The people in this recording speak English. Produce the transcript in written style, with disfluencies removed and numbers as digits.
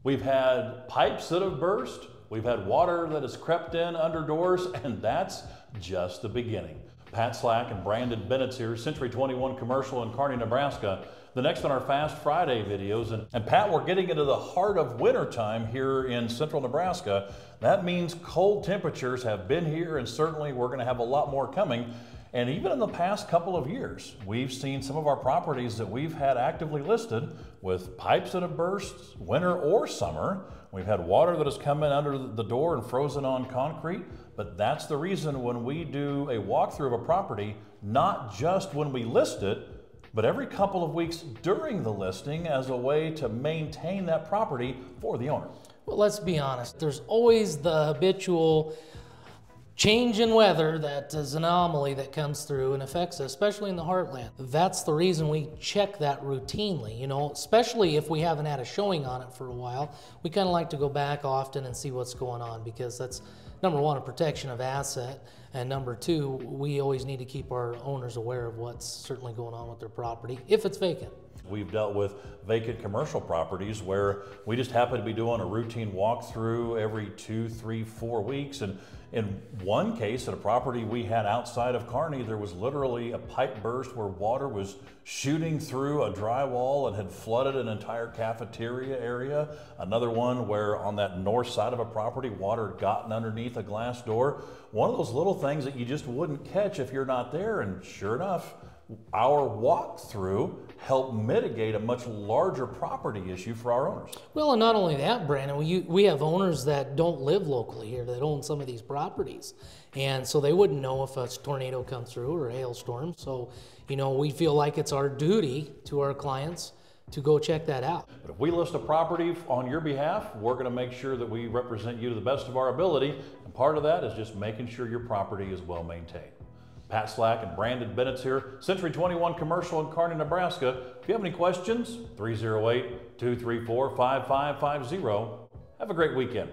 We've had pipes that have burst. We've had water that has crept in under doors, and that's just the beginning. Pat Slack and Brandon Bennett's here, Century 21 Commercial in Kearney, Nebraska. The next on our Fast Friday videos. And Pat, we're getting into the heart of winter time here in central Nebraska. That means cold temperatures have been here, and certainly we're going to have a lot more coming. And even in the past couple of years, we've seen some of our properties that we've had actively listed with pipes that have burst, winter or summer. We've had water that has come in under the door and frozen on concrete. But that's the reason when we do a walkthrough of a property, not just when we list it, but every couple of weeks during the listing as a way to maintain that property for the owner. Well, let's be honest. There's always the habitual change in weather that is an anomaly that comes through and affects us, especially in the heartland. That's the reason we check that routinely, especially if we haven't had a showing on it for a while. We kind of like to go back often and see what's going on, because that's, number one, a protection of asset, and number two, we always need to keep our owners aware of what's certainly going on with their property if it's vacant. We've dealt with vacant commercial properties where we just happen to be doing a routine walkthrough every 2, 3, 4 weeks. And in one case, at a property we had outside of Kearney, there was literally a pipe burst where water was shooting through a drywall and had flooded an entire cafeteria area. Another one where on that north side of a property, water had gotten underneath a glass door. One of those little things that you just wouldn't catch if you're not there. And sure enough, our walkthrough helped mitigate a much larger property issue for our owners. Well, and not only that, Brandon, we have owners that don't live locally here that own some of these properties. And so they wouldn't know if a tornado comes through or a hailstorm. So, we feel like it's our duty to our clients to go check that out. But if we list a property on your behalf, we're going to make sure that we represent you to the best of our ability. And part of that is just making sure your property is well maintained. Pat Slack and Brandon Bennett's here, Century 21 Commercial in Kearney, Nebraska. If you have any questions, 308-234-5550. Have a great weekend.